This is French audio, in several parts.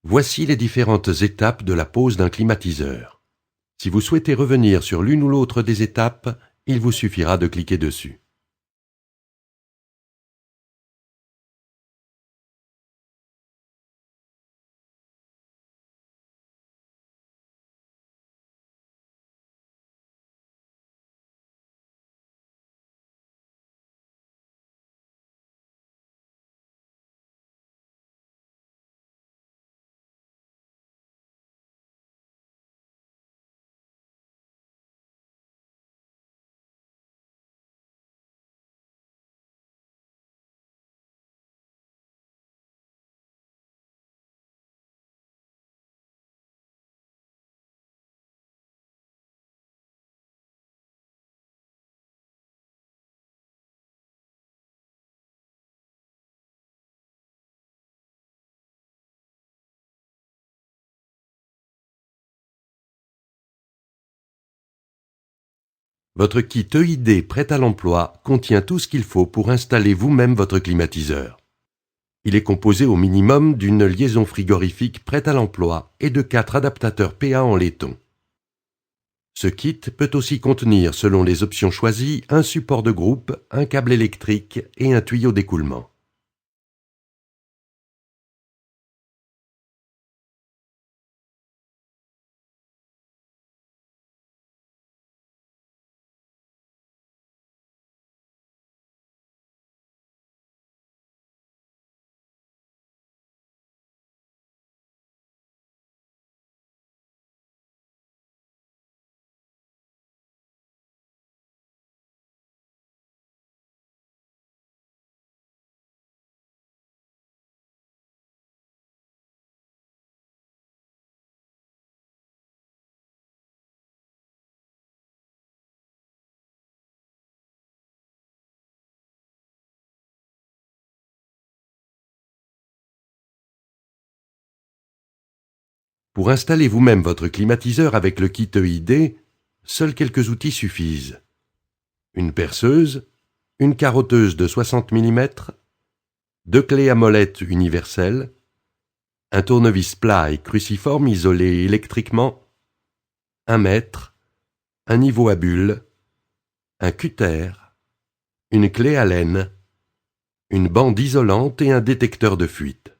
Voici les différentes étapes de la pose d'un climatiseur. Si vous souhaitez revenir sur l'une ou l'autre des étapes, il vous suffira de cliquer dessus. Votre kit EID prêt à l'emploi contient tout ce qu'il faut pour installer vous-même votre climatiseur. Il est composé au minimum d'une liaison frigorifique prête à l'emploi et de 4 adaptateurs PA en laiton. Ce kit peut aussi contenir, selon les options choisies, un support de groupe, un câble électrique et un tuyau d'écoulement. Pour installer vous-même votre climatiseur avec le kit EID, seuls quelques outils suffisent. Une perceuse, une carotteuse de 60 mm, 2 clés à molette universelles, un tournevis plat et cruciforme isolé électriquement, un mètre, un niveau à bulles, un cutter, une clé à laine, une bande isolante et un détecteur de fuite.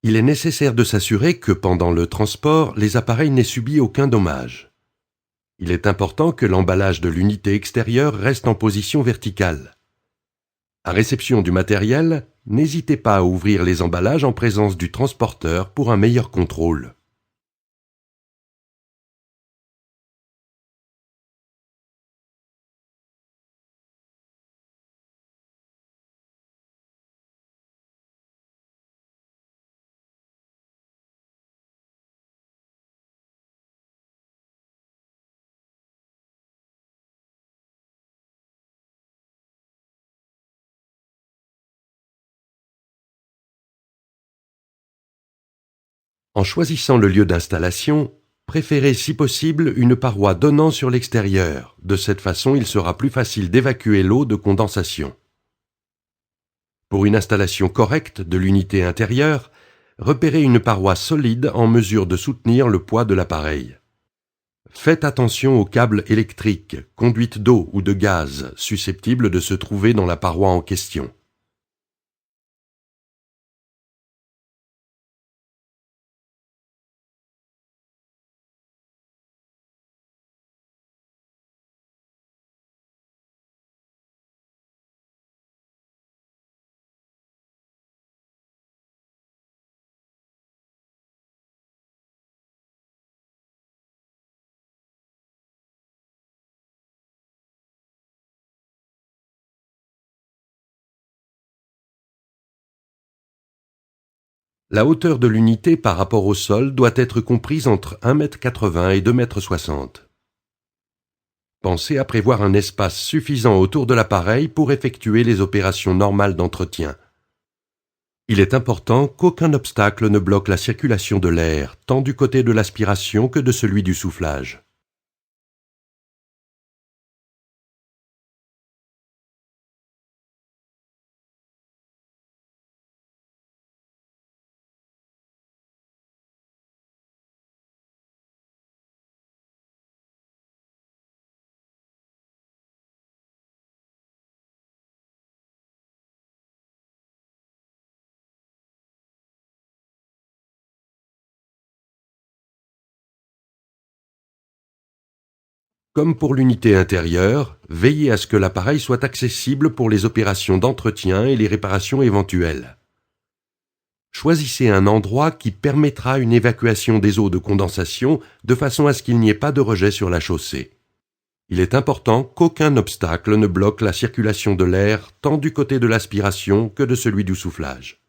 Il est nécessaire de s'assurer que pendant le transport, les appareils n'aient subi aucun dommage. Il est important que l'emballage de l'unité extérieure reste en position verticale. À réception du matériel, n'hésitez pas à ouvrir les emballages en présence du transporteur pour un meilleur contrôle. En choisissant le lieu d'installation, préférez si possible une paroi donnant sur l'extérieur. De cette façon, il sera plus facile d'évacuer l'eau de condensation. Pour une installation correcte de l'unité intérieure, repérez une paroi solide en mesure de soutenir le poids de l'appareil. Faites attention aux câbles électriques, conduites d'eau ou de gaz susceptibles de se trouver dans la paroi en question. La hauteur de l'unité par rapport au sol doit être comprise entre 1,80 m et 2,60 m. Pensez à prévoir un espace suffisant autour de l'appareil pour effectuer les opérations normales d'entretien. Il est important qu'aucun obstacle ne bloque la circulation de l'air, tant du côté de l'aspiration que de celui du soufflage. Comme pour l'unité intérieure, veillez à ce que l'appareil soit accessible pour les opérations d'entretien et les réparations éventuelles. Choisissez un endroit qui permettra une évacuation des eaux de condensation de façon à ce qu'il n'y ait pas de rejet sur la chaussée. Il est important qu'aucun obstacle ne bloque la circulation de l'air tant du côté de l'aspiration que de celui du soufflage.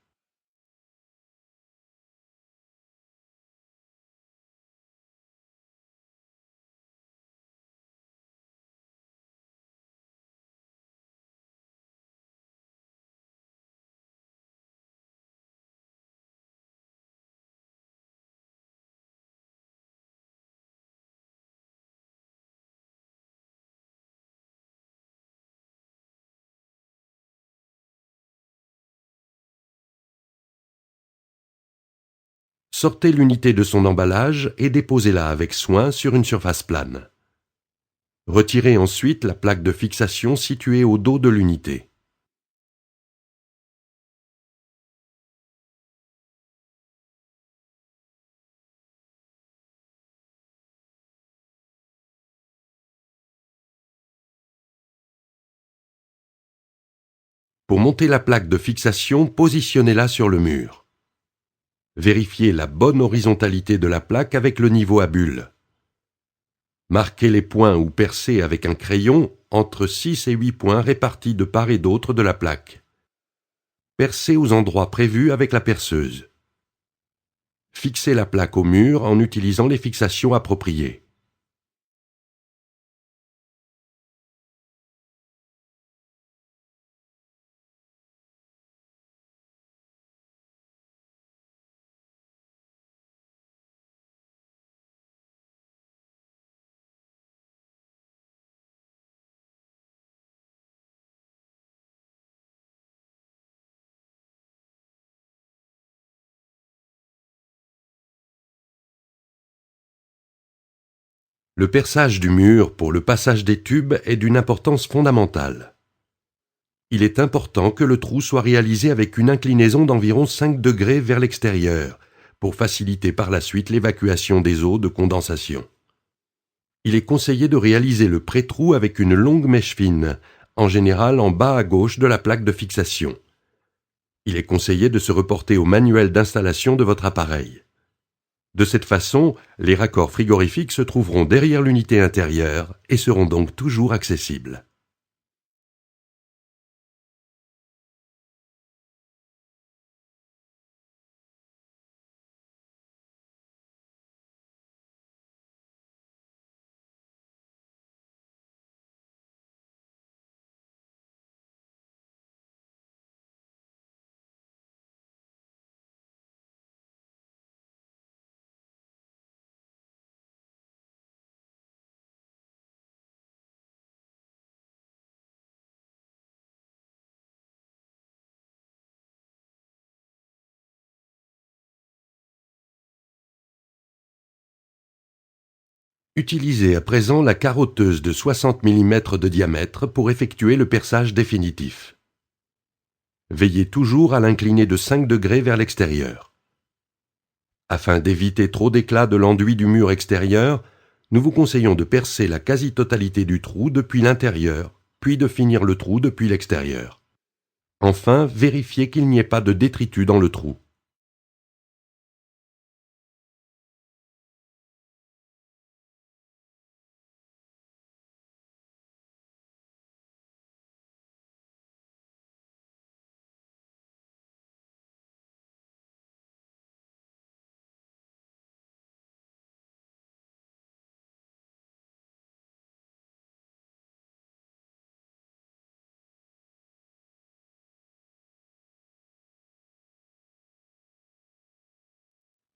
Sortez l'unité de son emballage et déposez-la avec soin sur une surface plane. Retirez ensuite la plaque de fixation située au dos de l'unité. Pour monter la plaque de fixation, positionnez-la sur le mur. Vérifiez la bonne horizontalité de la plaque avec le niveau à bulle. Marquez les points ou percez avec un crayon entre 6 et 8 points répartis de part et d'autre de la plaque. Percez aux endroits prévus avec la perceuse. Fixez la plaque au mur en utilisant les fixations appropriées. Le perçage du mur pour le passage des tubes est d'une importance fondamentale. Il est important que le trou soit réalisé avec une inclinaison d'environ 5 degrés vers l'extérieur, pour faciliter par la suite l'évacuation des eaux de condensation. Il est conseillé de réaliser le pré-trou avec une longue mèche fine, en général en bas à gauche de la plaque de fixation. Il est conseillé de se reporter au manuel d'installation de votre appareil. De cette façon, les raccords frigorifiques se trouveront derrière l'unité intérieure et seront donc toujours accessibles. Utilisez à présent la carotteuse de 60 mm de diamètre pour effectuer le perçage définitif. Veillez toujours à l'incliner de 5 degrés vers l'extérieur. Afin d'éviter trop d'éclat de l'enduit du mur extérieur, nous vous conseillons de percer la quasi-totalité du trou depuis l'intérieur, puis de finir le trou depuis l'extérieur. Enfin, vérifiez qu'il n'y ait pas de détritus dans le trou.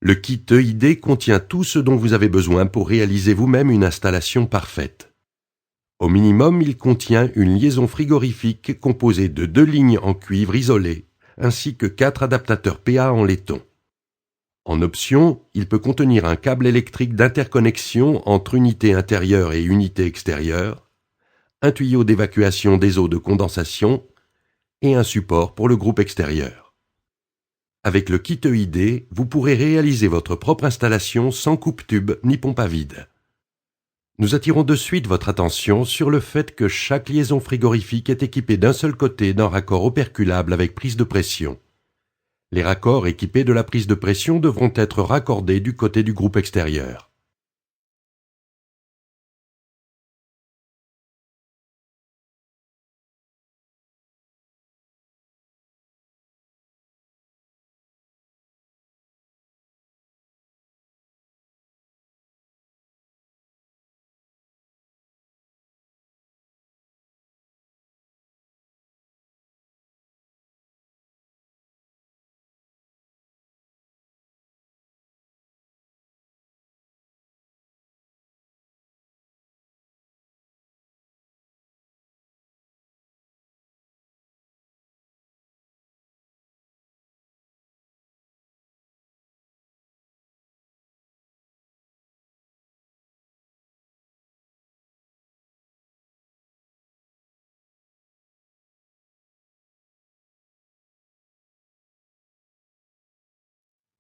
Le kit EID contient tout ce dont vous avez besoin pour réaliser vous-même une installation parfaite. Au minimum, il contient une liaison frigorifique composée de 2 lignes en cuivre isolées, ainsi que 4 adaptateurs PA en laiton. En option, il peut contenir un câble électrique d'interconnexion entre unité intérieure et unité extérieure, un tuyau d'évacuation des eaux de condensation et un support pour le groupe extérieur. Avec le kit EID, vous pourrez réaliser votre propre installation sans coupe-tube ni pompe à vide. Nous attirons de suite votre attention sur le fait que chaque liaison frigorifique est équipée d'un seul côté d'un raccord operculable avec prise de pression. Les raccords équipés de la prise de pression devront être raccordés du côté du groupe extérieur.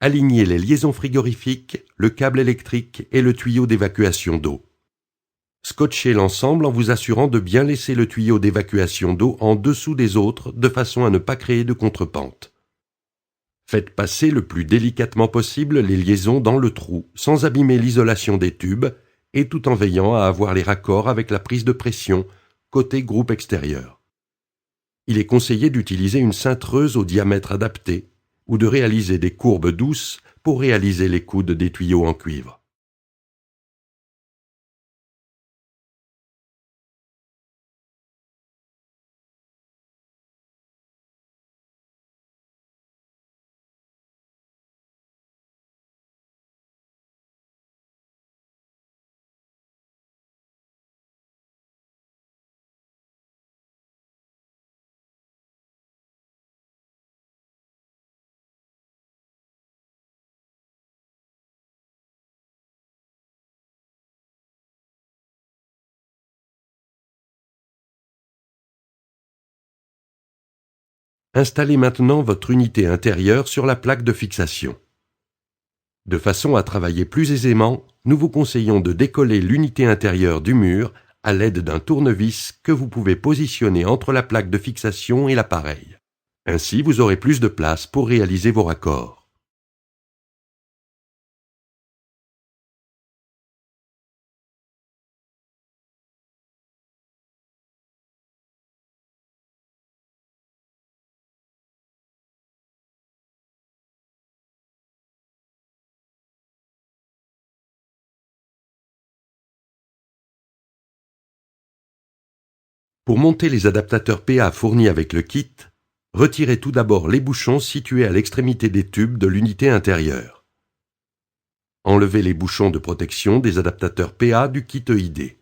Alignez les liaisons frigorifiques, le câble électrique et le tuyau d'évacuation d'eau. Scotchez l'ensemble en vous assurant de bien laisser le tuyau d'évacuation d'eau en dessous des autres de façon à ne pas créer de contrepente. Faites passer le plus délicatement possible les liaisons dans le trou sans abîmer l'isolation des tubes et tout en veillant à avoir les raccords avec la prise de pression côté groupe extérieur. Il est conseillé d'utiliser une cintreuse au diamètre adapté ou de réaliser des courbes douces pour réaliser les coudes des tuyaux en cuivre. Installez maintenant votre unité intérieure sur la plaque de fixation. De façon à travailler plus aisément, nous vous conseillons de décoller l'unité intérieure du mur à l'aide d'un tournevis que vous pouvez positionner entre la plaque de fixation et l'appareil. Ainsi, vous aurez plus de place pour réaliser vos raccords. Pour monter les adaptateurs PA fournis avec le kit, retirez tout d'abord les bouchons situés à l'extrémité des tubes de l'unité intérieure. Enlevez les bouchons de protection des adaptateurs PA du kit EID.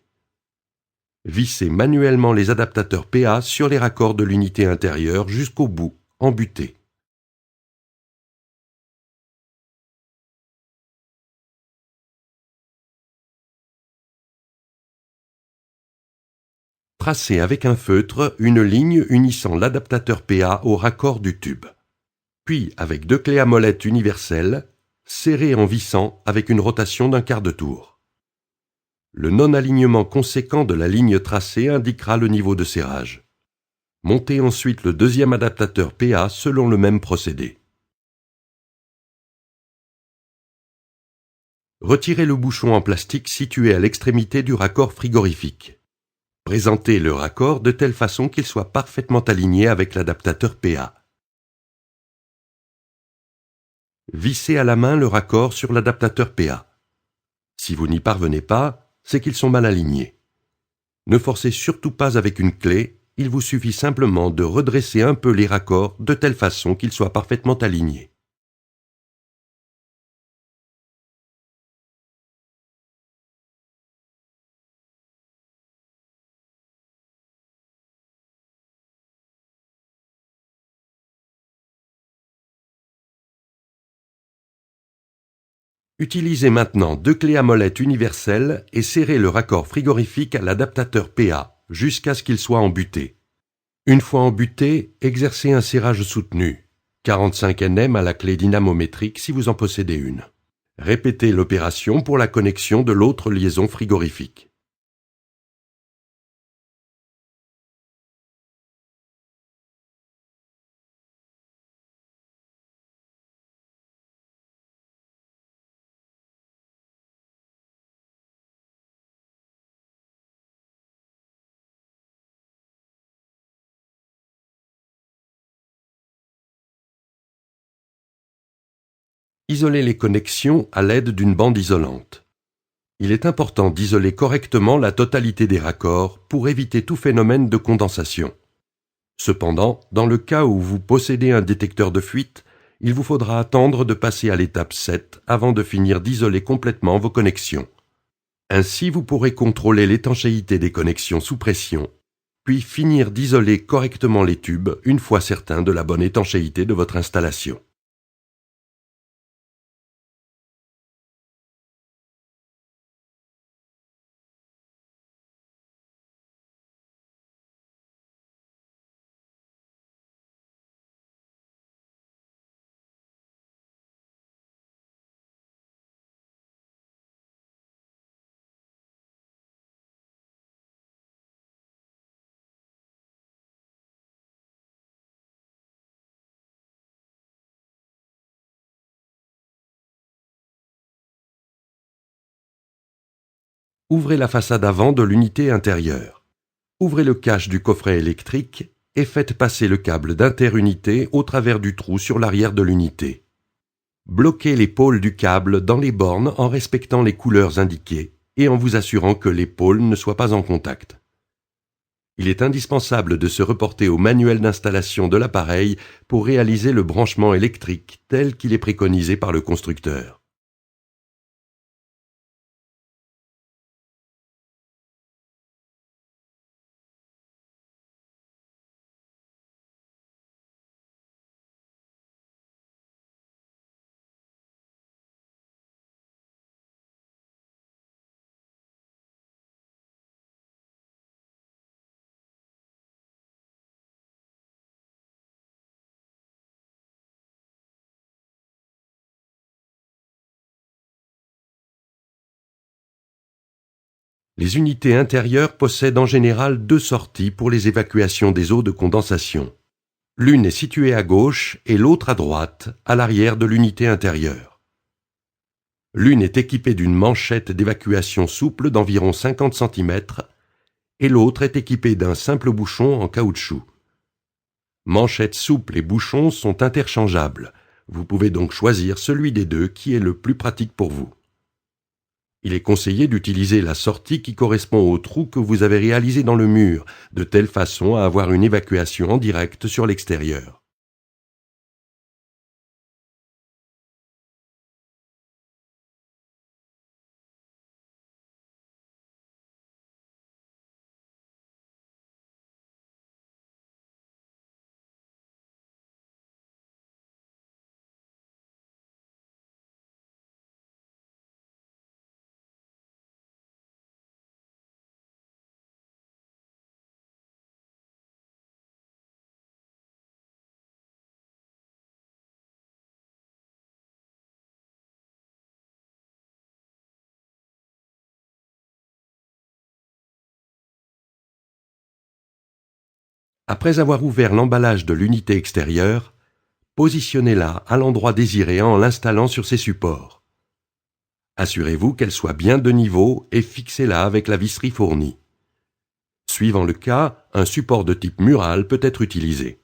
Vissez manuellement les adaptateurs PA sur les raccords de l'unité intérieure jusqu'au bout, en butée. Tracez avec un feutre une ligne unissant l'adaptateur PA au raccord du tube. Puis, avec 2 clés à molette universelles, serrez en vissant avec une rotation d'un quart de tour. Le non-alignement conséquent de la ligne tracée indiquera le niveau de serrage. Montez ensuite le deuxième adaptateur PA selon le même procédé. Retirez le bouchon en plastique situé à l'extrémité du raccord frigorifique. Présentez le raccord de telle façon qu'il soit parfaitement aligné avec l'adaptateur PA. Vissez à la main le raccord sur l'adaptateur PA. Si vous n'y parvenez pas, c'est qu'ils sont mal alignés. Ne forcez surtout pas avec une clé, il vous suffit simplement de redresser un peu les raccords de telle façon qu'ils soient parfaitement alignés. Utilisez maintenant deux clés à molette universelles et serrez le raccord frigorifique à l'adaptateur PA jusqu'à ce qu'il soit embuté. Une fois embuté, exercez un serrage soutenu, 45 Nm à la clé dynamométrique si vous en possédez une. Répétez l'opération pour la connexion de l'autre liaison frigorifique. Isolez les connexions à l'aide d'une bande isolante. Il est important d'isoler correctement la totalité des raccords pour éviter tout phénomène de condensation. Cependant, dans le cas où vous possédez un détecteur de fuite, il vous faudra attendre de passer à l'étape 7 avant de finir d'isoler complètement vos connexions. Ainsi, vous pourrez contrôler l'étanchéité des connexions sous pression, puis finir d'isoler correctement les tubes une fois certain de la bonne étanchéité de votre installation. Ouvrez la façade avant de l'unité intérieure. Ouvrez le cache du coffret électrique et faites passer le câble d'interunité au travers du trou sur l'arrière de l'unité. Bloquez les pôles du câble dans les bornes en respectant les couleurs indiquées et en vous assurant que les pôles ne soient pas en contact. Il est indispensable de se reporter au manuel d'installation de l'appareil pour réaliser le branchement électrique tel qu'il est préconisé par le constructeur. Les unités intérieures possèdent en général deux sorties pour les évacuations des eaux de condensation. L'une est située à gauche et l'autre à droite, à l'arrière de l'unité intérieure. L'une est équipée d'une manchette d'évacuation souple d'environ 50 cm et l'autre est équipée d'un simple bouchon en caoutchouc. Manchette souple et bouchon sont interchangeables. Vous pouvez donc choisir celui des deux qui est le plus pratique pour vous. Il est conseillé d'utiliser la sortie qui correspond au trou que vous avez réalisé dans le mur, de telle façon à avoir une évacuation en direct sur l'extérieur. Après avoir ouvert l'emballage de l'unité extérieure, positionnez-la à l'endroit désiré en l'installant sur ses supports. Assurez-vous qu'elle soit bien de niveau et fixez-la avec la visserie fournie. Suivant le cas, un support de type mural peut être utilisé.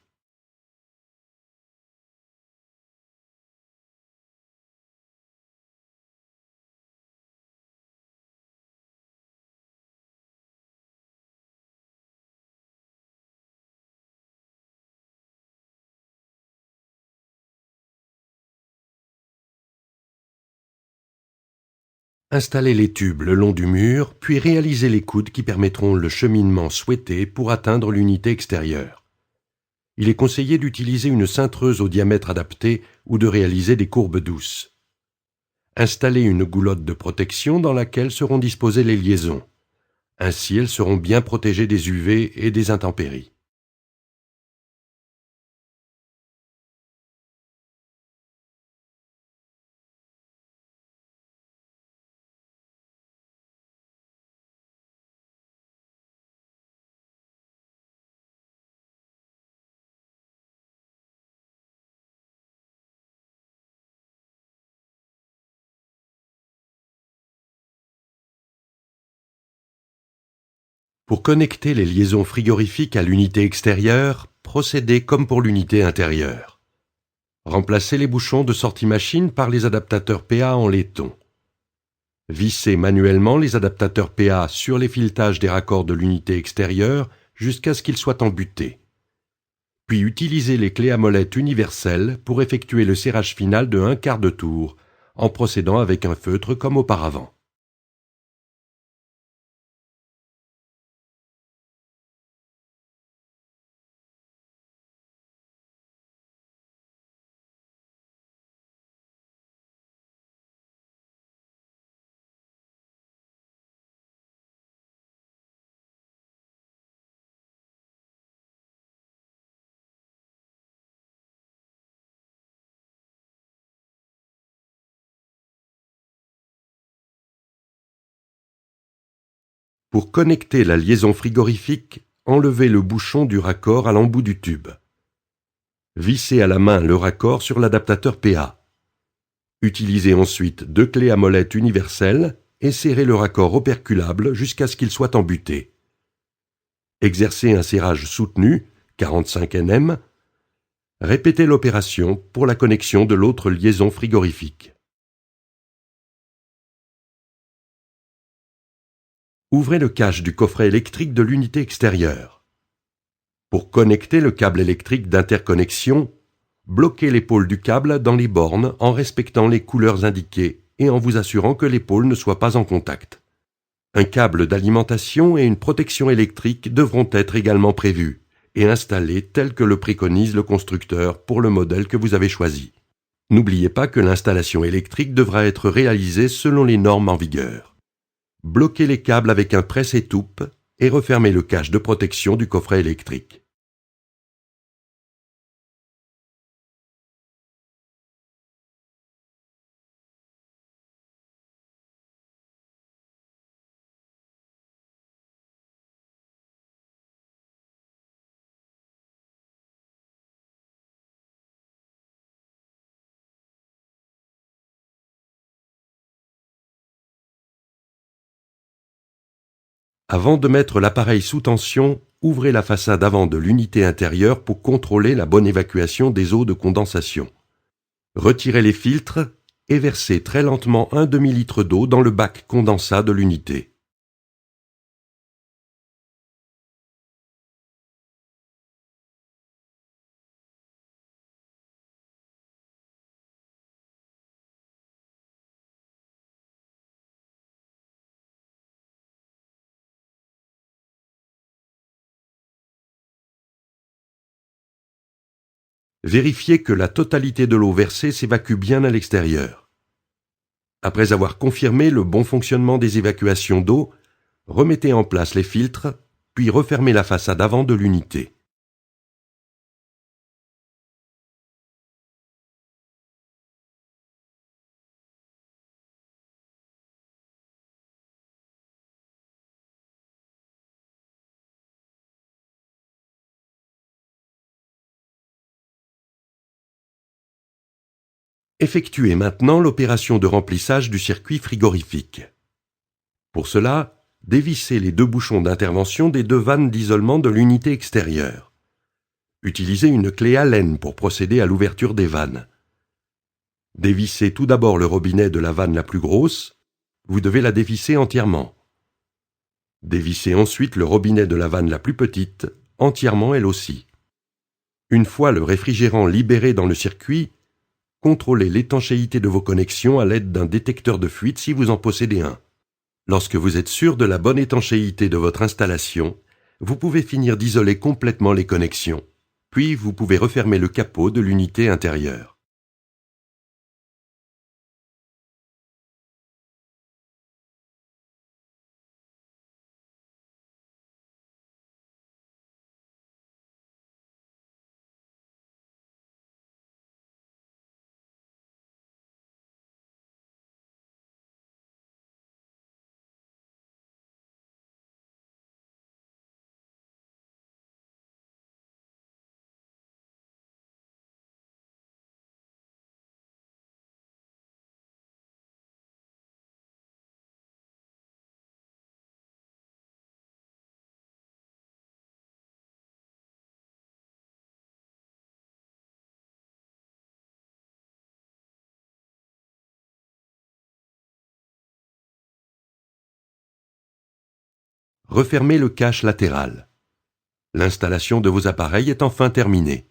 Installez les tubes le long du mur, puis réalisez les coudes qui permettront le cheminement souhaité pour atteindre l'unité extérieure. Il est conseillé d'utiliser une cintreuse au diamètre adapté ou de réaliser des courbes douces. Installez une goulotte de protection dans laquelle seront disposées les liaisons. Ainsi, elles seront bien protégées des UV et des intempéries. Pour connecter les liaisons frigorifiques à l'unité extérieure, procédez comme pour l'unité intérieure. Remplacez les bouchons de sortie machine par les adaptateurs PA en laiton. Vissez manuellement les adaptateurs PA sur les filetages des raccords de l'unité extérieure jusqu'à ce qu'ils soient embutés. Puis utilisez les clés à molette universelles pour effectuer le serrage final de 1/4 de tour, en procédant avec un feutre comme auparavant. Pour connecter la liaison frigorifique, enlevez le bouchon du raccord à l'embout du tube. Vissez à la main le raccord sur l'adaptateur PA. Utilisez ensuite 2 clés à molette universelles et serrez le raccord operculable jusqu'à ce qu'il soit embuté. Exercez un serrage soutenu, 45 Nm. Répétez l'opération pour la connexion de l'autre liaison frigorifique. Ouvrez le cache du coffret électrique de l'unité extérieure. Pour connecter le câble électrique d'interconnexion, bloquez les pôles du câble dans les bornes en respectant les couleurs indiquées et en vous assurant que les pôles ne soient pas en contact. Un câble d'alimentation et une protection électrique devront être également prévus et installés tel que le préconise le constructeur pour le modèle que vous avez choisi. N'oubliez pas que l'installation électrique devra être réalisée selon les normes en vigueur. Bloquez les câbles avec un presse-étoupe et refermez le cache de protection du coffret électrique. Avant de mettre l'appareil sous tension, ouvrez la façade avant de l'unité intérieure pour contrôler la bonne évacuation des eaux de condensation. Retirez les filtres et versez très lentement un demi-litre d'eau dans le bac condensat de l'unité. Vérifiez que la totalité de l'eau versée s'évacue bien à l'extérieur. Après avoir confirmé le bon fonctionnement des évacuations d'eau, remettez en place les filtres, puis refermez la façade avant de l'unité. Effectuez maintenant l'opération de remplissage du circuit frigorifique. Pour cela, dévissez les 2 bouchons d'intervention des 2 vannes d'isolement de l'unité extérieure. Utilisez une clé Allen pour procéder à l'ouverture des vannes. Dévissez tout d'abord le robinet de la vanne la plus grosse, vous devez la dévisser entièrement. Dévissez ensuite le robinet de la vanne la plus petite, entièrement elle aussi. Une fois le réfrigérant libéré dans le circuit, contrôlez l'étanchéité de vos connexions à l'aide d'un détecteur de fuite si vous en possédez un. Lorsque vous êtes sûr de la bonne étanchéité de votre installation, vous pouvez finir d'isoler complètement les connexions, puis vous pouvez refermer le capot de l'unité intérieure. refermez le cache latéral. L'installation de vos appareils est enfin terminée.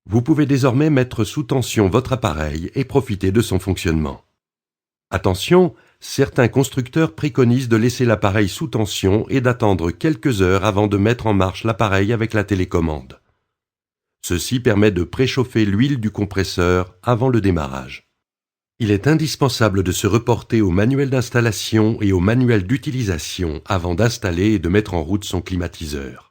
Vous pouvez désormais mettre sous tension votre appareil et profiter de son fonctionnement. Attention, certains constructeurs préconisent de laisser l'appareil sous tension et d'attendre quelques heures avant de mettre en marche l'appareil avec la télécommande. Ceci permet de préchauffer l'huile du compresseur avant le démarrage. Il est indispensable de se reporter au manuel d'installation et au manuel d'utilisation avant d'installer et de mettre en route son climatiseur.